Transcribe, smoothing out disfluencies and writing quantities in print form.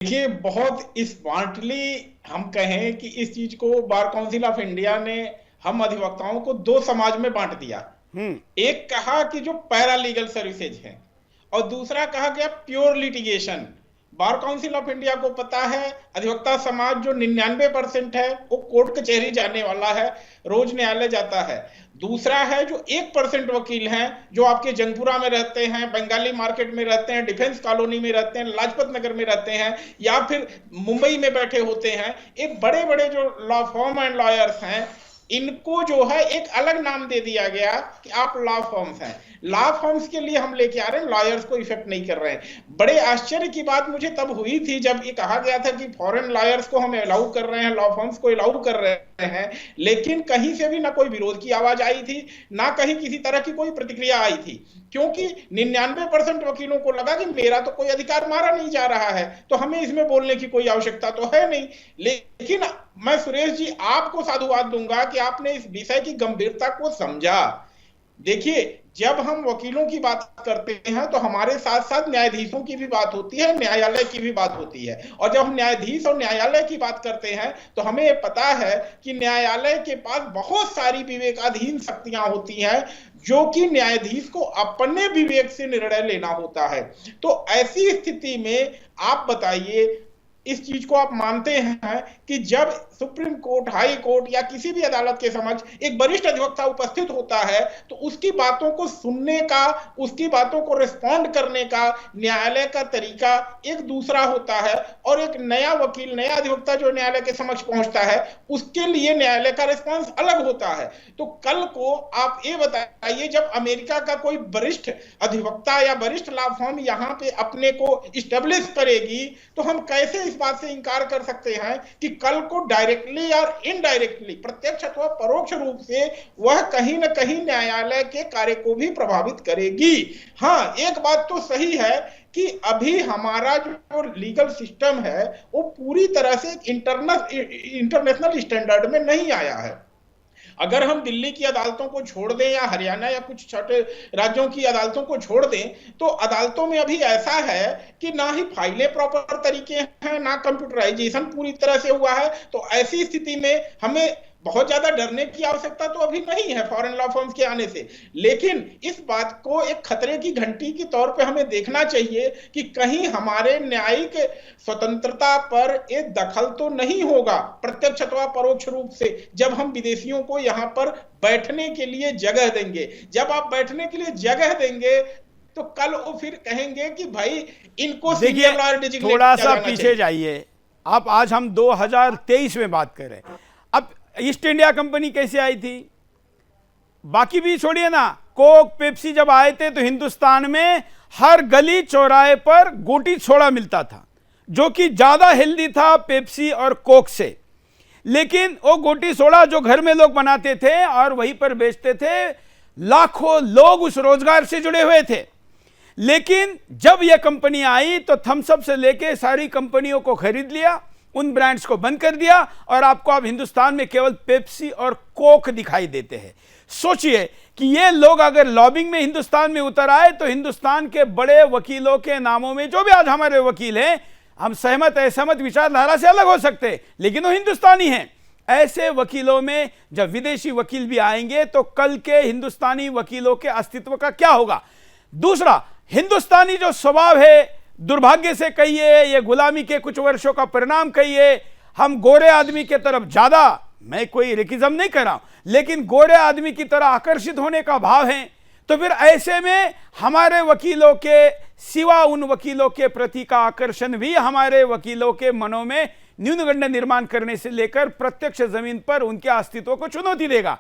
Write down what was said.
देखिए, बहुत स्मार्टली हम कहें कि इस चीज को बार काउंसिल ऑफ इंडिया ने हम अधिवक्ताओं को दो समाज में बांट दिया। एक कहा कि जो पैरा लीगल सर्विसेज है और दूसरा कहा गया pure litigation. Bar council of India को पता है अधिवक्ता समाज जो 99% है वो कोर्ट कचहरी जाने वाला है, रोज न्यायालय जाता है। दूसरा है जो 1% वकील हैं जो आपके जंगपुरा में रहते हैं, बंगाली मार्केट में रहते हैं, डिफेंस कॉलोनी में रहते हैं, लाजपत नगर में रहते हैं या फिर मुंबई में बैठे होते हैं। एक बड़े बड़े जो लॉ फर्म एंड लॉयर्स हैं इनको जो है एक अलग नाम दे दिया गया कि आप लॉ फर्म्स हैं। लॉ फर्म्स के लिए हम लेके आ रहे हैं, लॉयर्स को इफेक्ट नहीं कर रहे हैं। बड़े आश्चर्य की बात मुझे तब हुई थी जब ये कहा गया था कि फॉरेन लॉयर्स को हम अलाउ कर रहे हैं, लॉ फर्म्स को अलाउ कर रहे हैं, लेकिन कहीं से भी ना कोई विरोध की आवाज आई थी, ना कहीं किसी तरह की कोई प्रतिक्रिया आई थी, क्योंकि 99% वकीलों को लगा कि मेरा तो कोई अधिकार मारा नहीं जा रहा है, तो हमें इसमें बोलने की कोई आवश्यकता तो है नहीं। लेकिन मैं सुरेश जी आपको साधुवाद दूंगा कि आपने इस विषय की गंभीरता को समझा। देखिए, जब हम वकीलों की बात करते हैं तो हमारे साथ साथ न्यायाधीशों की भी बात होती है, न्यायालय की भी बात होती है। और जब हम न्यायाधीश और न्यायालय की बात करते हैं तो हमें ये पता है कि न्यायालय के पास बहुत सारी विवेकाधीन शक्तियां होती हैं जो कि न्यायाधीश को अपने विवेक से निर्णय लेना होता है। तो ऐसी स्थिति में आप बताइए, इस चीज को आप मानते हैं कि जब सुप्रीम कोर्ट, हाई कोर्ट या किसी भी अदालत के समक्ष एक वरिष्ठ अधिवक्ता उपस्थित होता है तो उसकी बातों को सुनने का, उसकी बातों को रिस्पॉन्ड करने का न्यायालय का तरीका एक दूसरा होता है, और एक नया वकील, नया अधिवक्ता जो न्यायालय के समक्ष पहुंचता है उसके लिए न्यायालय का रिस्पॉन्स अलग होता है। तो कल को आप ये बताइए, जब अमेरिका का कोई वरिष्ठ अधिवक्ता या वरिष्ठ लॉ फर्म यहाँ पे अपने को स्टेब्लिश करेगी तो हम कैसे इस बात से इंकार कर सकते हैं कि कल को डायरेक्टली और इनडायरेक्टली, प्रत्यक्ष अथवा परोक्ष रूप से वह कहीं ना कहीं न्यायालय के कार्य को भी प्रभावित करेगी। हाँ, एक बात तो सही है कि अभी हमारा जो लीगल सिस्टम है वो पूरी तरह से इंटरनेशनल स्टैंडर्ड में नहीं आया है। अगर हम दिल्ली की अदालतों को छोड़ दें या हरियाणा या कुछ छोटे राज्यों की अदालतों को छोड़ दें तो अदालतों में अभी ऐसा है कि ना ही फाइलें प्रॉपर तरीके हैं, ना कंप्यूटराइजेशन पूरी तरह से हुआ है। तो ऐसी स्थिति में हमें बहुत ज्यादा डरने की आवश्यकता तो अभी नहीं है फॉरेन लॉ फर्म्स के आने से, लेकिन इस बात को एक खतरे की घंटी के तौर पे हमें देखना चाहिए कि कहीं हमारे न्यायिक स्वतंत्रता पर एक दखल तो नहीं होगा प्रत्यक्ष अथवा परोक्ष रूप से, जब हम विदेशियों को यहाँ पर बैठने के लिए जगह देंगे। जब आप बैठने के लिए जगह देंगे तो कल वो फिर कहेंगे कि भाई इनको देखिए, थोड़ा सा पीछे जाइए आप। आज हम 2023 में बात कर रहे हैं। अब ईस्ट इंडिया कंपनी कैसे आई थी, बाकी भी छोड़िए ना, कोक पेप्सी जब आए थे तो हिंदुस्तान में हर गली चौराहे पर गोटी सोडा मिलता था जो कि ज्यादा हेल्दी था पेप्सी और कोक से। लेकिन वो गोटी सोडा जो घर में लोग बनाते थे और वहीं पर बेचते थे, लाखों लोग उस रोजगार से जुड़े हुए थे। लेकिन जब यह कंपनी आई तो थम्स अप से लेके सारी कंपनियों को खरीद लिया, उन ब्रांड्स को बंद कर दिया और आपको अब हिंदुस्तान में केवल पेप्सी और कोक दिखाई देते हैं। सोचिए कि ये लोग अगर लॉबिंग में हिंदुस्तान में उतर आए तो हिंदुस्तान के बड़े वकीलों के नामों में, जो भी आज हमारे वकील हैं, हम सहमत असहमत विचारधारा से अलग हो सकते लेकिन वो हिंदुस्तानी हैं। ऐसे वकीलों में जब विदेशी वकील भी आएंगे तो कल के हिंदुस्तानी वकीलों के अस्तित्व का क्या होगा। दूसरा, हिंदुस्तानी जो स्वभाव है, दुर्भाग्य से कहिए, ये गुलामी के कुछ वर्षों का परिणाम कहिए, हम गोरे आदमी के तरफ ज्यादा, मैं कोई रेकिज्म नहीं कर रहा हूं, लेकिन गोरे आदमी की तरह आकर्षित होने का भाव है। तो फिर ऐसे में हमारे वकीलों के सिवा उन वकीलों के प्रति का आकर्षण भी हमारे वकीलों के मनों में न्यूनगंड निर्माण करने से लेकर प्रत्यक्ष जमीन पर उनके अस्तित्व को चुनौती देगा।